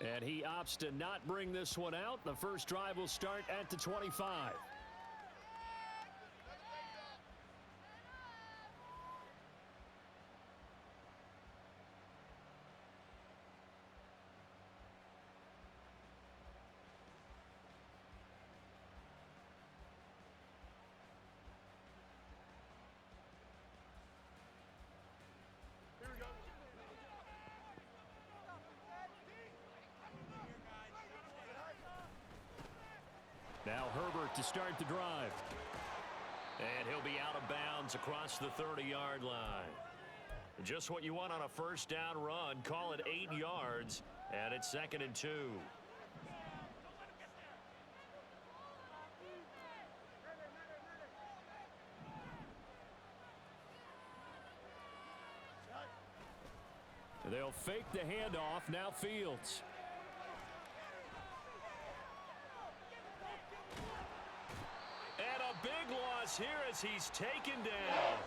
And he opts to not bring this one out. The first drive will start at the 25. Now Herbert to start the drive. And he'll be out of bounds across the 30-yard line. Just what you want on a first down run. Call it 8 yards, and it's 2nd and 2. They'll fake the handoff. Now Fields. And a big loss here as he's taken down.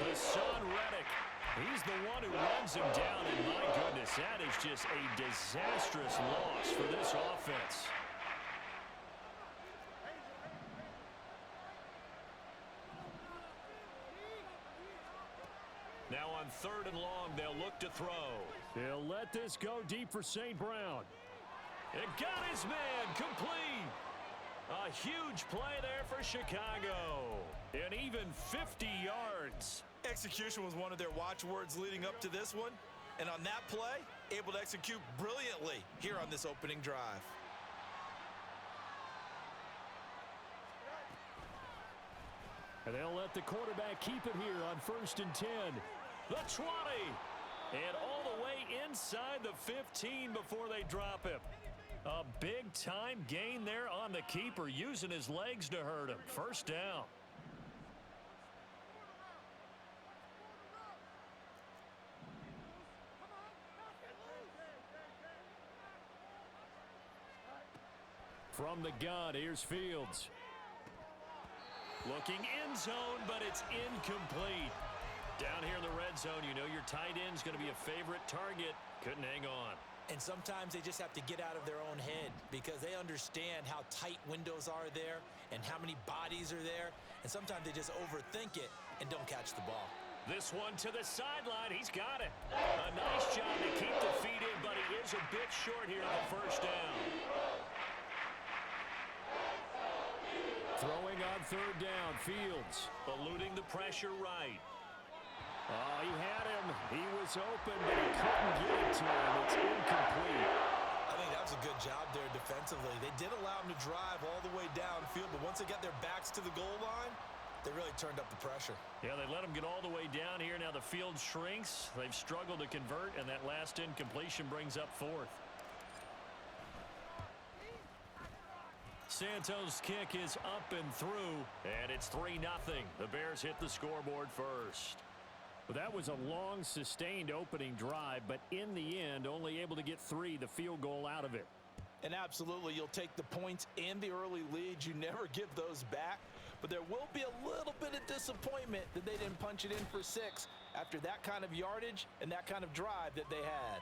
Hassan Reddick. He's the one who runs him down, and my goodness, that is just a disastrous loss for this offense. Now on 3rd and long, they'll look to throw. They'll let this go deep for St. Brown. It got his man complete. A huge play there for Chicago. And even 50 yards. Execution was one of their watchwords leading up to this one. And on that play, able to execute brilliantly here on this opening drive. And they'll let the quarterback keep it here on 1st and 10. The 20. And all the way inside the 15 before they drop him. A big-time gain there on the keeper, using his legs to hurt him. First down. From the gun, here's Fields. Looking end zone, but it's incomplete. Down here in the red zone, you know your tight end's going to be a favorite target. Couldn't hang on. And sometimes they just have to get out of their own head because they understand how tight windows are there and how many bodies are there. And sometimes they just overthink it and don't catch the ball. This one to the sideline. He's got it. A nice job to keep the feet in, but he is a bit short here on the first down. Throwing on 3rd down, Fields eluding the pressure right. Oh, he had him. He was open, but he couldn't get it to him. It's incomplete. I think that was a good job there defensively. They did allow him to drive all the way downfield, but once they got their backs to the goal line, they really turned up the pressure. Yeah, they let him get all the way down here. Now the field shrinks. They've struggled to convert, and that last incompletion brings up 4th. Santos' kick is up and through, and it's 3-0. The Bears hit the scoreboard first. Well, that was a long, sustained opening drive, but in the end, only able to get 3, the field goal out of it. And absolutely, you'll take the points and the early leads. You never give those back, but there will be a little bit of disappointment that they didn't punch it in for 6 after that kind of yardage and that kind of drive that they had.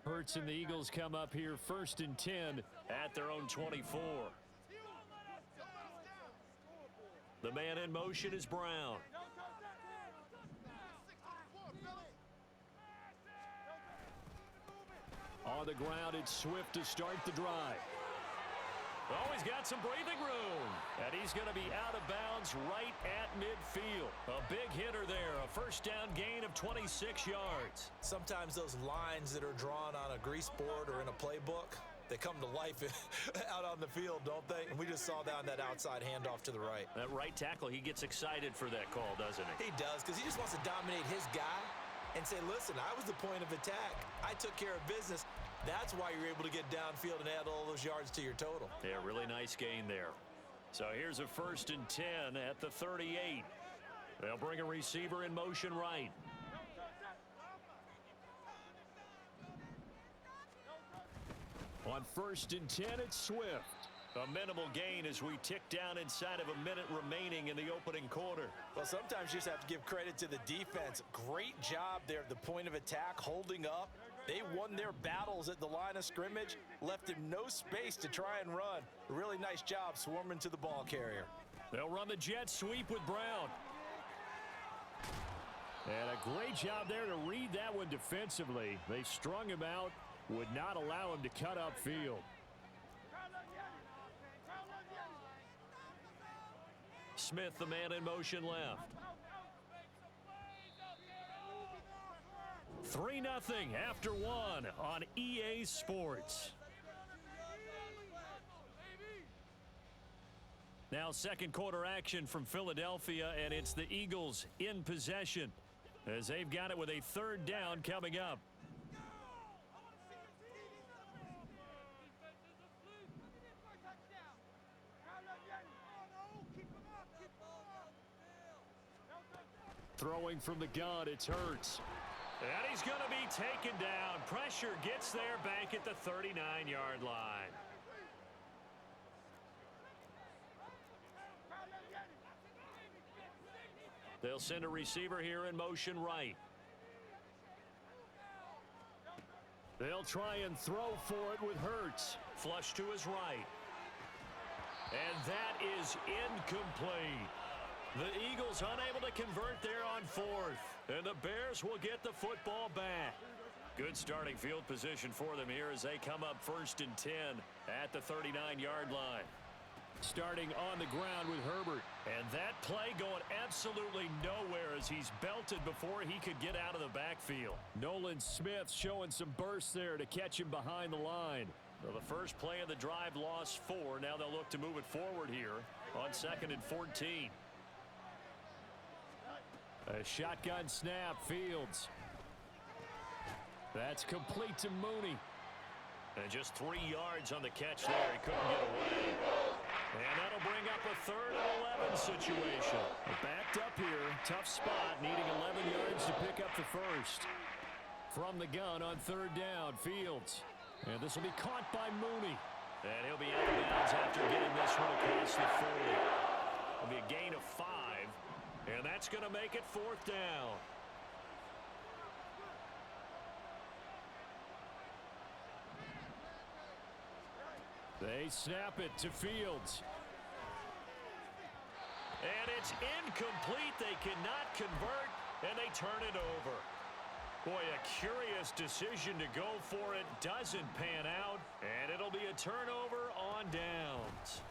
Hurts and the Eagles come up here 1st and 10 at their own 24. The man in motion is Brown. On the ground, it's Swift to start the drive. Oh, he's got some breathing room. And he's going to be out of bounds right at midfield. A big hitter there. A first down gain of 26 yards. Sometimes those lines that are drawn on a grease board or in a playbook, they come to life out on the field, don't they? And we just saw that on that outside handoff to the right. That right tackle, he gets excited for that call, doesn't he? He does, because he just wants to dominate his guy and say, listen, I was the point of attack. I took care of business. That's why you're able to get downfield and add all those yards to your total. Yeah, really nice gain there. So here's a 1st and 10 at the 38. They'll bring a receiver in motion right. On 1st and 10, it's Swift. A minimal gain as we tick down inside of a minute remaining in the opening quarter. Well, sometimes you just have to give credit to the defense. Great job there at the point of attack, holding up. They won their battles at the line of scrimmage, left him no space to try and run. A really nice job swarming to the ball carrier. They'll run the jet sweep with Brown. And a great job there to read that one defensively. They strung him out, would not allow him to cut upfield. Smith, the man in motion left. 3-0 after one on EA Sports. Now second quarter action from Philadelphia, and it's the Eagles in possession as they've got it with a third down coming up. Throwing from the gun, it's Hurts. And he's going to be taken down. Pressure gets there back at the 39-yard line. They'll send a receiver here in motion right. They'll try and throw for it with Hurts. Flush to his right. And that is incomplete. The Eagles unable to convert there on fourth. And the Bears will get the football back. Good starting field position for them here as they come up 1st and 10 at the 39-yard line. Starting on the ground with Herbert. And that play going absolutely nowhere as he's belted before he could get out of the backfield. Nolan Smith showing some burst there to catch him behind the line. Well, the first play of the drive lost 4. Now they'll look to move it forward here on 2nd and 14. A shotgun snap, Fields. That's complete to Mooney. And just 3 yards on the catch there. He couldn't get away. And that'll bring up a 3rd and 11 situation. Backed up here, tough spot, needing 11 yards to pick up the first. From the gun on 3rd down, Fields. And this will be caught by Mooney. And he'll be out of bounds after getting this one across the 40. It'll be a gain of 5. And that's going to make it 4th down. They snap it to Fields. And it's incomplete. They cannot convert, and they turn it over. Boy, a curious decision to go for it. Doesn't pan out, and it'll be a turnover on downs.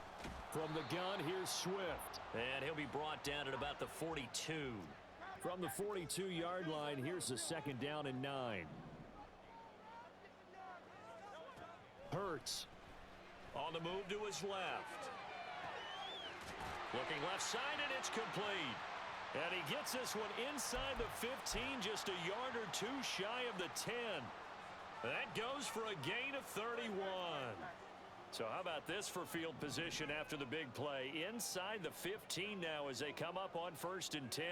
From the gun, here's Swift. And he'll be brought down at about the 42. From the 42-yard line, here's the 2nd down and 9. Hurts. On the move to his left. Looking left side, and it's complete. And he gets this one inside the 15, just a yard or 2 shy of the 10. That goes for a gain of 31. So how about this for field position after the big play? Inside the 15 now as they come up on 1st and 10.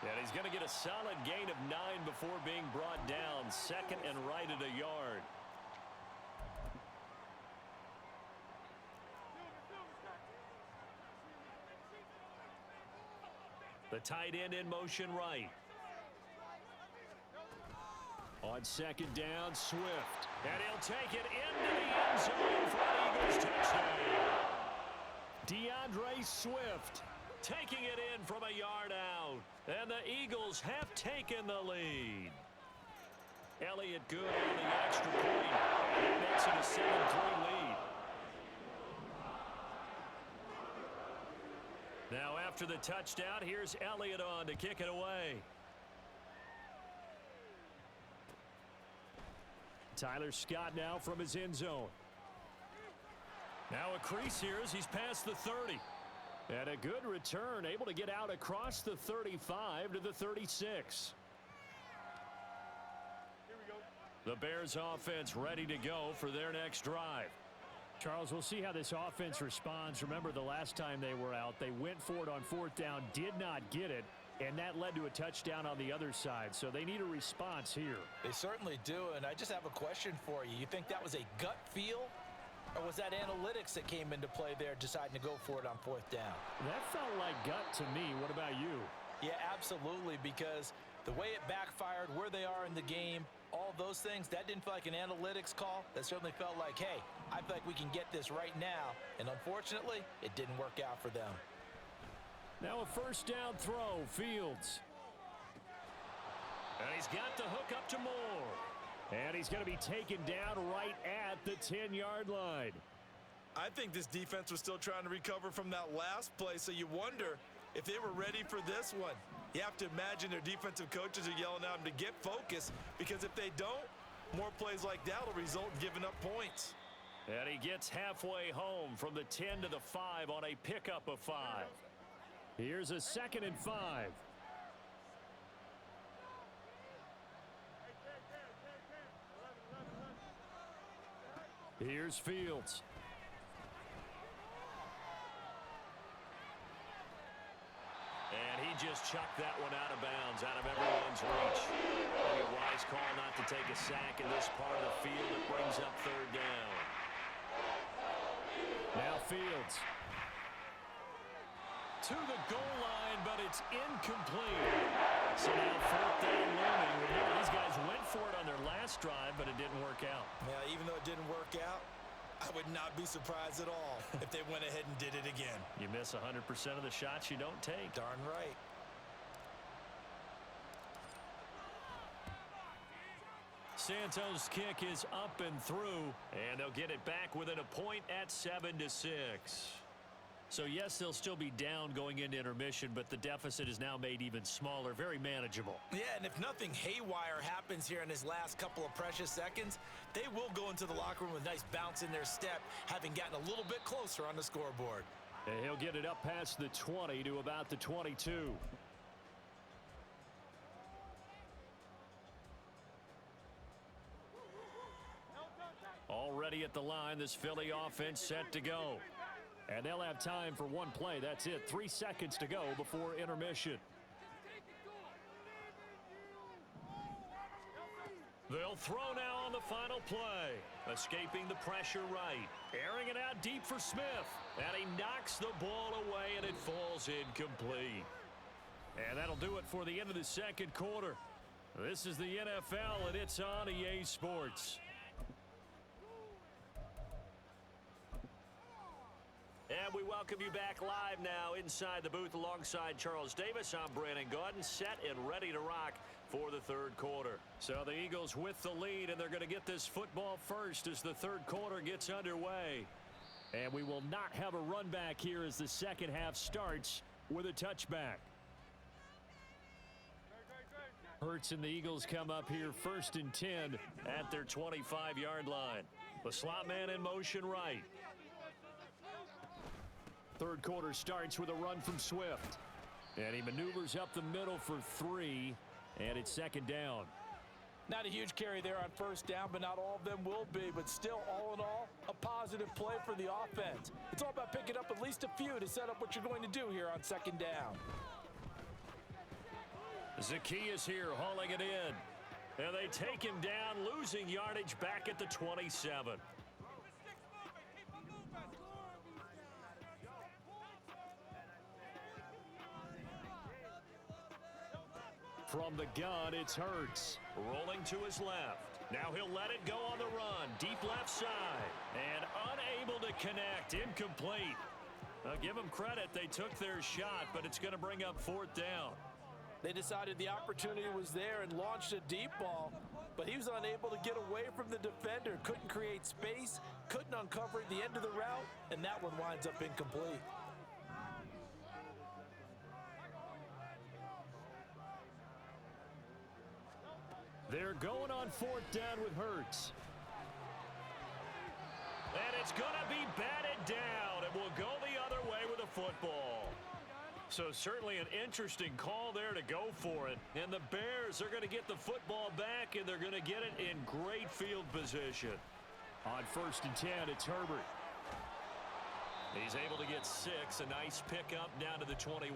And he's going to get a solid gain of 9 before being brought down. 2nd and right at a yard. The tight end in motion right. On 2nd down, Swift. And he'll take it into the end zone for an Eagles touchdown. DeAndre Swift taking it in from a yard out. And the Eagles have taken the lead. Elliott good on the extra point. And that makes it a 7-3 lead. Now after the touchdown, here's Elliott on to kick it away. Tyler Scott now from his end zone. Now a crease here as he's past the 30. And a good return, able to get out across the 35 to the 36. The Bears offense ready to go for their next drive. Charles, we'll see how this offense responds. Remember the last time they were out, they went for it on 4th down, did not get it, And that led to a touchdown on the other side, so they need a response here. They certainly do, and I just have a question for you. You think that was a gut feel, or was that analytics that came into play there deciding to go for it on 4th down? That felt like gut to me. What about you? Yeah, absolutely, because the way it backfired, where they are in the game, all those things, that didn't feel like an analytics call. That certainly felt like, hey, I feel like we can get this right now. And unfortunately, it didn't work out for them. Now a 1st down throw, Fields. And he's got the hook up to Moore. And he's going to be taken down right at the 10-yard line. I think this defense was still trying to recover from that last play, so you wonder if they were ready for this one. You have to imagine their defensive coaches are yelling at them to get focused, because if they don't, more plays like that will result in giving up points. And he gets halfway home from the 10 to the 5 on a pickup of 5. Here's a 2nd and 5. Here's Fields. And he just chucked that one out of bounds, out of everyone's reach. A wise call not to take a sack in this part of the field. It brings up 3rd down. Now Fields. To the goal line, but it's incomplete. So now 4th down looming. Remember, these guys went for it on their last drive, but it didn't work out. Yeah, even though it didn't work out, I would not be surprised at all if they went ahead and did it again. You miss 100% of the shots you don't take. Darn right. Santos' kick is up and through, and they'll get it back within a point at 7-6. So, yes, they'll still be down going into intermission, but the deficit is now made even smaller, very manageable. Yeah, and if nothing haywire happens here in his last couple of precious seconds, they will go into the locker room with a nice bounce in their step, having gotten a little bit closer on the scoreboard. And he'll get it up past the 20 to about the 22. Already at the line, this Philly offense set to go. And they'll have time for one play. That's it. 3 seconds to go before intermission. They'll throw now on the final play. Escaping the pressure right. Airing it out deep for Smith. And he knocks the ball away, and it falls incomplete. And that'll do it for the end of the 2nd quarter. This is the NFL, and it's on EA Sports. And we welcome you back live now inside the booth alongside Charles Davis. I'm Brandon Gaudin, set and ready to rock for the 3rd quarter. So the Eagles with the lead, and they're going to get this football first as the 3rd quarter gets underway. And we will not have a run back here as the 2nd half starts with a touchback. Hurts and the Eagles come up here 1st and 10 at their 25-yard line. The slot man in motion right. 3rd quarter starts with a run from Swift. And he maneuvers up the middle for 3, and it's 2nd down. Not a huge carry there on 1st down, but not all of them will be. But still, all in all, a positive play for the offense. It's all about picking up at least a few to set up what you're going to do here on 2nd down. Zacchaeus here hauling it in. And they take him down, losing yardage back at the 27. From the gun, it's Hurts. Rolling to his left. Now he'll let it go on the run. Deep left side. And unable to connect. Incomplete. I'll give them credit. They took their shot, but it's going to bring up 4th down. They decided the opportunity was there and launched a deep ball, but he was unable to get away from the defender. Couldn't create space, couldn't uncover at the end of the route, and that one winds up incomplete. They're going on 4th down with Hurts. And it's going to be batted down, and will go the other way with the football. So certainly an interesting call there to go for it. And the Bears are going to get the football back, and they're going to get it in great field position. On 1st and 10, it's Herbert. He's able to get 6. A nice pickup down to the 21.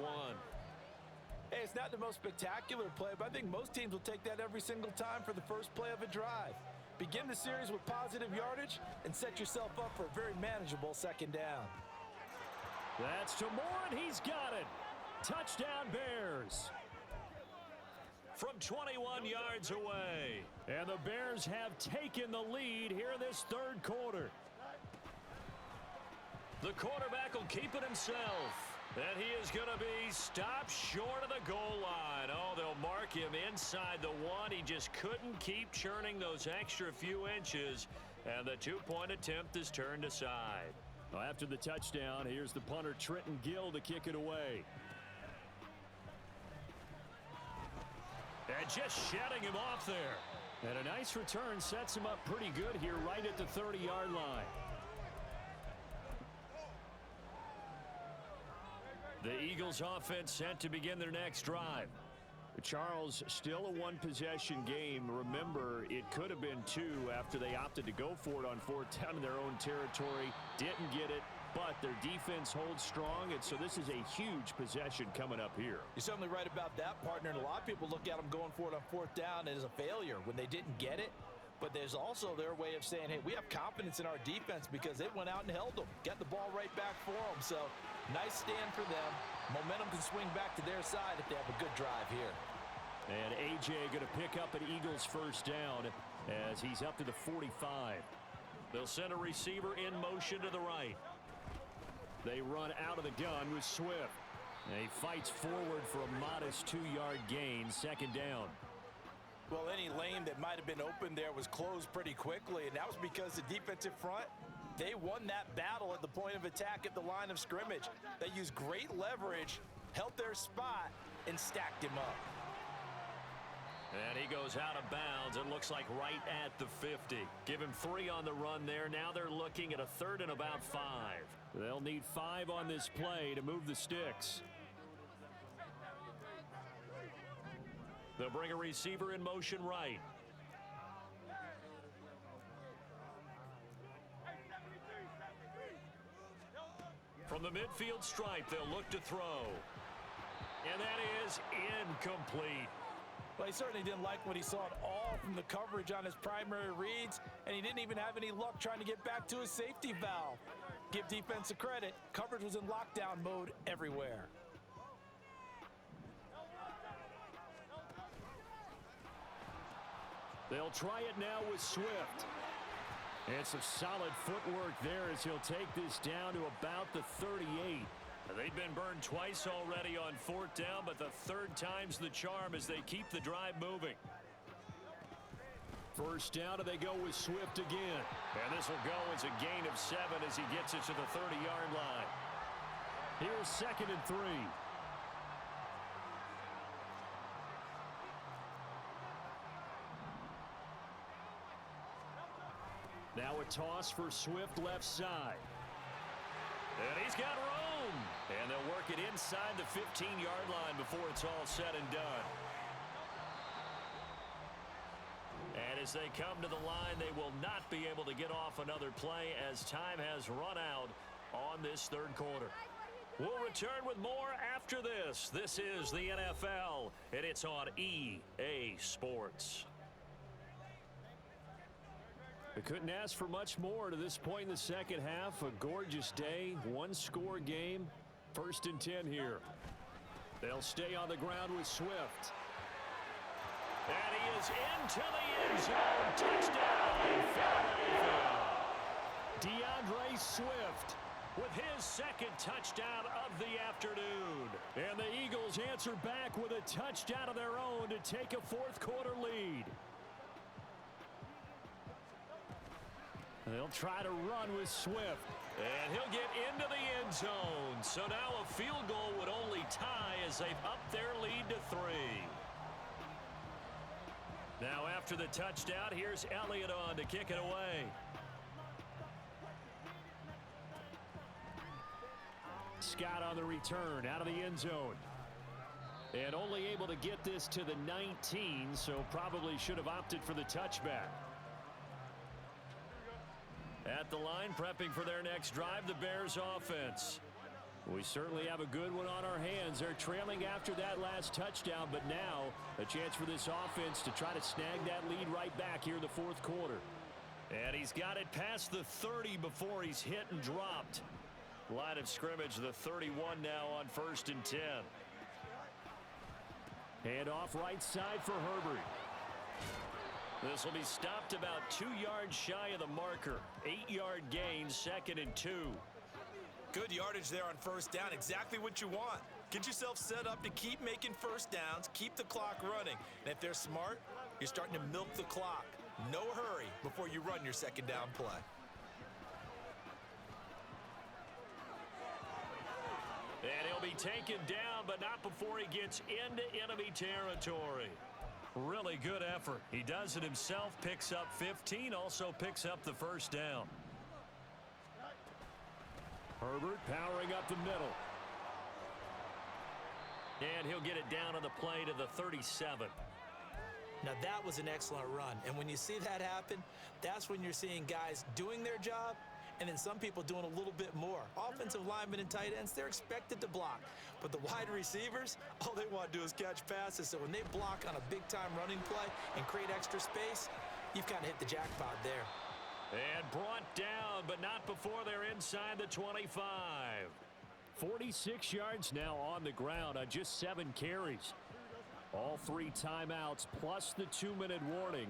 Hey, it's not the most spectacular play, but I think most teams will take that every single time for the first play of a drive. Begin the series with positive yardage and set yourself up for a very manageable second down. That's to Moore, and he's got it. Touchdown, Bears. From 21 yards away. And the Bears have taken the lead here in this third quarter. The quarterback will keep it himself. And he is going to be stopped short of the goal line. Oh, they'll mark him inside the one. He just couldn't keep churning those extra few inches. And the two-point attempt is turned aside. Well, after the touchdown, here's the punter, Trenton Gill, to kick it away. And just shutting him off there. And a nice return sets him up pretty good here right at the 30-yard line. The Eagles offense set to begin their next drive. Charles, still a one-possession game. Remember, it could have been two after they opted to go for it on fourth down in their own territory. Didn't get it, but their defense holds strong, and so this is a huge possession coming up here. You're certainly right about that, partner, and a lot of people look at them going for it on fourth down as a failure when they didn't get it. But there's also their way of saying, hey, we have confidence in our defense because it went out and held them. Got the ball right back for them. So nice stand for them. Momentum can swing back to their side if they have a good drive here. And A.J. going to pick up an Eagles first down as he's up to the 45. They'll send a receiver in motion to the right. They run out of the gun with Swift. And he fights forward for a modest 2-yard gain, second down. Well, any lane that might have been open there was closed pretty quickly, and that was because the defensive front, they won that battle at the point of attack at the line of scrimmage. They used great leverage, held their spot, and stacked him up. And he goes out of bounds. It looks like right at the 50. Give him 3 on the run there. Now they're looking at a third and about 5. They'll need 5 on this play to move the sticks. They'll bring a receiver in motion right. From the midfield stripe, they'll look to throw. And that is incomplete. Well, he certainly didn't like what he saw at all from the coverage on his primary reads, and he didn't even have any luck trying to get back to his safety valve. Give defense a credit. Coverage was in lockdown mode everywhere. They'll try it now with Swift. And some solid footwork there as he'll take this down to about the 38. They've been burned twice already on fourth down, but the third time's the charm as they keep the drive moving. First down, and they go with Swift again. And this will go as a gain of 7 as he gets it to the 30-yard line. Here's second and 3. Now a toss for Swift left side. And he's got room. And they'll work it inside the 15-yard line before it's all said and done. And as they come to the line, they will not be able to get off another play as time has run out on this third quarter. We'll return with more after this. This is the NFL, and it's on EA Sports. We couldn't ask for much more to this point in the second half. A gorgeous day, one-score game, 1st and 10 here. They'll stay on the ground with Swift. And he is into the end zone. Touchdown, Philadelphia. DeAndre Swift with his second touchdown of the afternoon. And the Eagles answer back with a touchdown of their own to take a fourth-quarter lead. They'll try to run with Swift. And he'll get into the end zone. So now a field goal would only tie as they've upped their lead to 3. Now after the touchdown, here's Elliott on to kick it away. Scott on the return out of the end zone. And only able to get this to the 19, so probably should have opted for the touchback. At the line, prepping for their next drive, the Bears offense. We certainly have a good one on our hands. They're trailing after that last touchdown, but now a chance for this offense to try to snag that lead right back here in the fourth quarter. And he's got it past the 30 before he's hit and dropped. Line of scrimmage, the 31 now on 1st and 10. Hand off right side for Herbert. This will be stopped about 2 yards shy of the marker. 8-yard gain, 2nd and 2. Good yardage there on first down. Exactly what you want. Get yourself set up to keep making first downs, keep the clock running. And if they're smart, you're starting to milk the clock. No hurry before you run your second down play. And he'll be taken down, but not before he gets into enemy territory. Really good effort. He does it himself, picks up 15, also picks up the first down. Herbert powering up the middle. And he'll get it down on the play to the 37. Now that was an excellent run, and when you see that happen, that's when you're seeing guys doing their job and then some people doing a little bit more. Offensive linemen and tight ends, they're expected to block, but the wide receivers, all they want to do is catch passes. So when they block on a big-time running play and create extra space, you've kind of hit the jackpot there. And brought down, but not before they're inside the 25. 46 yards now on the ground on just 7 carries. All 3 timeouts plus the 2-minute warning.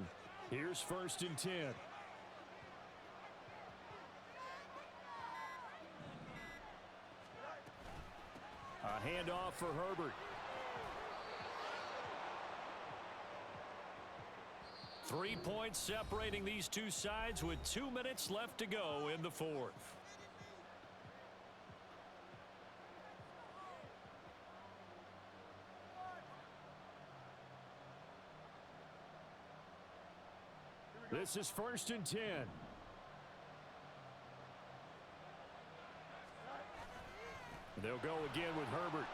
Here's 1st and 10. A handoff for Herbert. 3 points separating these two sides with 2 minutes left to go in the fourth. This is 1st and 10. They'll go again with Herbert.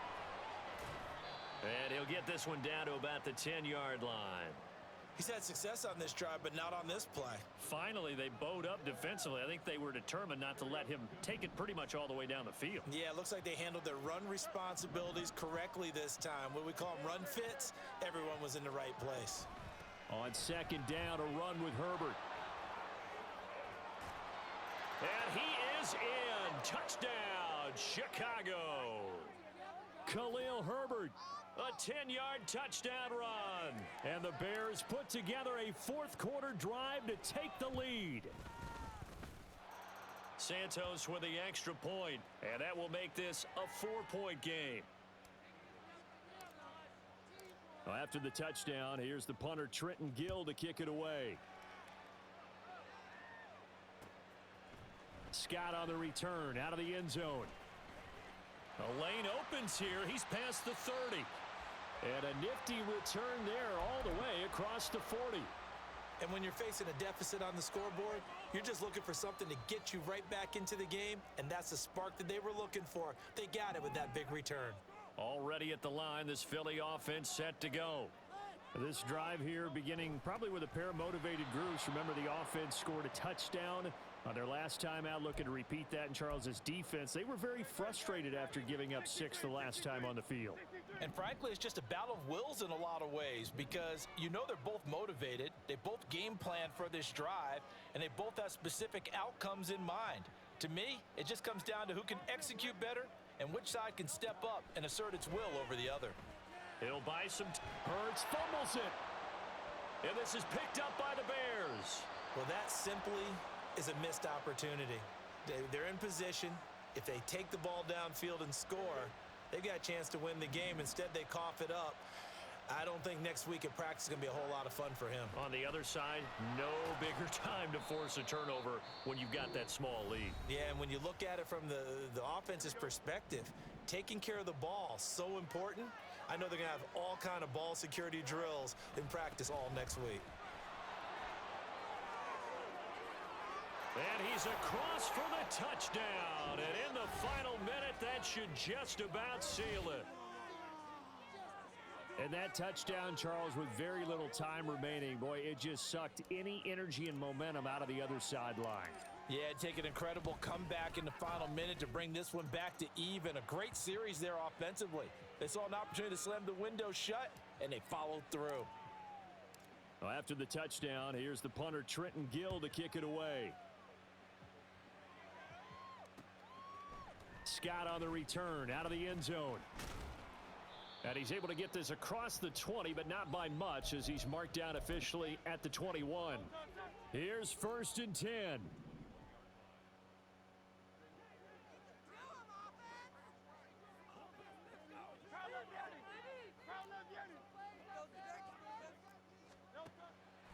And he'll get this one down to about the 10-yard line. He's had success on this drive, but not on this play. Finally, they bowed up defensively. I think they were determined not to let him take it pretty much all the way down the field. Yeah, it looks like they handled their run responsibilities correctly this time. What we call them run fits, everyone was in the right place. On 2nd down, a run with Herbert. And he is in. Touchdown, Chicago. Khalil Herbert, a 10-yard touchdown run. And the Bears put together a fourth-quarter drive to take the lead. Santos with the extra point, and that will make this a 4-point game. Well, after the touchdown, here's the punter Trenton Gill to kick it away. Scott on the return out of the end zone. The lane opens here. He's past the 30. And a nifty return there all the way across the 40. And when you're facing a deficit on the scoreboard, you're just looking for something to get you right back into the game, and that's the spark that they were looking for. They got it with that big return. Already at the line, this Philly offense set to go. This drive here beginning probably with a pair of motivated groups. Remember, the offense scored a touchdown on their last time out, looking to repeat that in Charles's defense. They were very frustrated after giving up 6 the last time on the field. And frankly, it's just a battle of wills in a lot of ways, because you know they're both motivated. They both game plan for this drive, and they both have specific outcomes in mind. To me, it just comes down to who can execute better and which side can step up and assert its will over the other. He'll buy some. Hurts fumbles it. And this is picked up by the Bears. Well, that simply is a missed opportunity. They're in position. If they take the ball downfield and score, they've got a chance to win the game. Instead, they cough it up. I don't think next week at practice is going to be a whole lot of fun for him. On the other side, no bigger time to force a turnover when you've got that small lead. Yeah, and when you look at it from the offense's perspective, taking care of the ball, so important. I know they're going to have all kind of ball security drills in practice all next week. And he's across for the touchdown. And in the final minute, that should just about seal it. And that touchdown, Charles, with very little time remaining, boy, it just sucked any energy and momentum out of the other sideline. Yeah, take an incredible comeback in the final minute to bring this one back to even. A great series there offensively. They saw an opportunity to slam the window shut, and they followed through. Well, after the touchdown, here's the punter, Trenton Gill, to kick it away. Scott on the return, out of the end zone. And he's able to get this across the 20, but not by much, as he's marked down officially at the 21. Here's 1st and 10.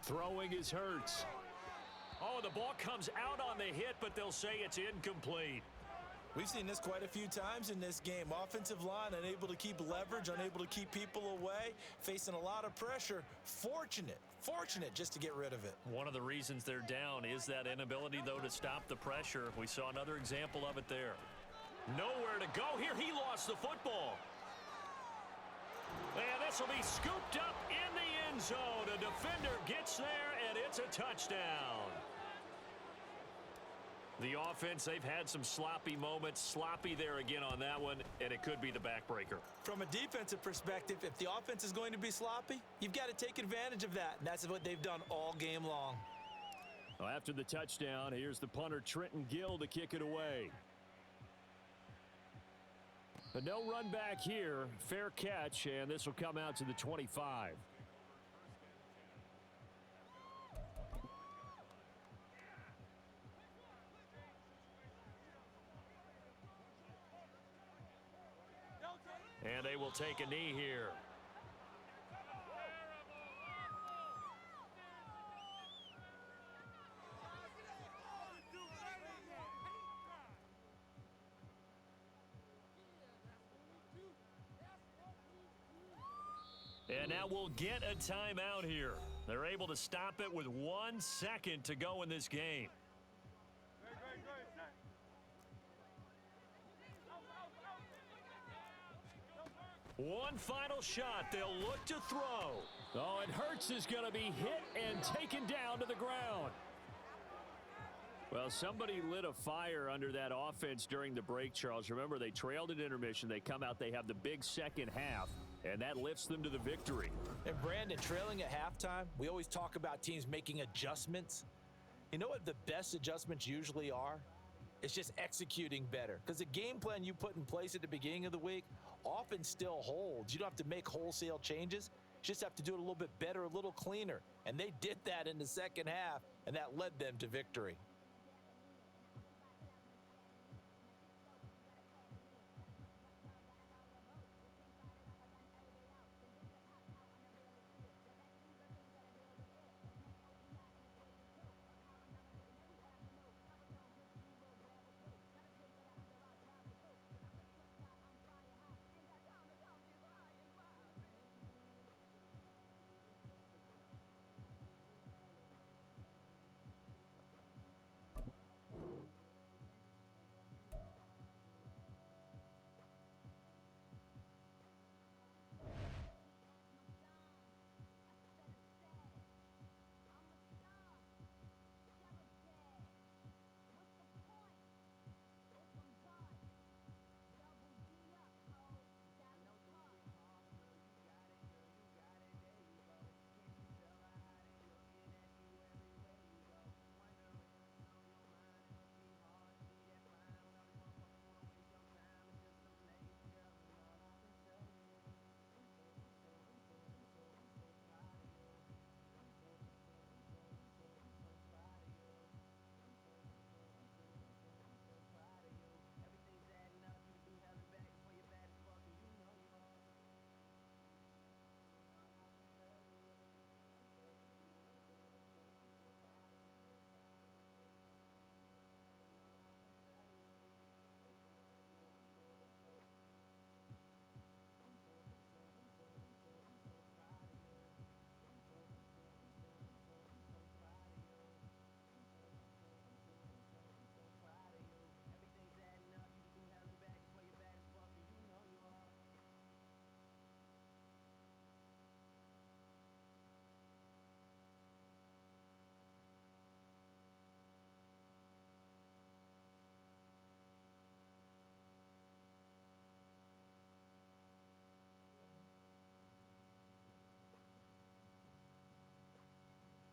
Throwing is Hurts. Oh, the ball comes out on the hit, but they'll say it's incomplete. We've seen this quite a few times in this game. Offensive line unable to keep leverage, unable to keep people away, facing a lot of pressure. Fortunate just to get rid of it. One of the reasons they're down is that inability, though, to stop the pressure. We saw another example of it there. Nowhere to go here. He lost the football. And this will be scooped up in the end zone. A defender gets there, and it's a touchdown. The offense, they've had some sloppy moments. Sloppy there again on that one, and it could be the backbreaker. From a defensive perspective, if the offense is going to be sloppy, you've got to take advantage of that, and that's what they've done all game long. Well, after the touchdown, here's the punter, Trenton Gill, to kick it away. But no run back here. Fair catch, and this will come out to the 25. And they will take a knee here. And now we'll get a timeout here. They're able to stop it with 1 second to go in this game. One final shot. They'll look to throw. Oh, and Hurts is going to be hit and taken down to the ground. Well, somebody lit a fire under that offense during the break, Charles. Remember, they trailed at intermission. They come out, they have the big second half, and that lifts them to the victory. And Brandon, trailing at halftime, we always talk about teams making adjustments. You know what the best adjustments usually are? It's just executing better. Because the game plan you put in place at the beginning of the week often still holds. You don't have to make wholesale changes. You just have to do it a little bit better, a little cleaner. And they did that in the second half, and that led them to victory.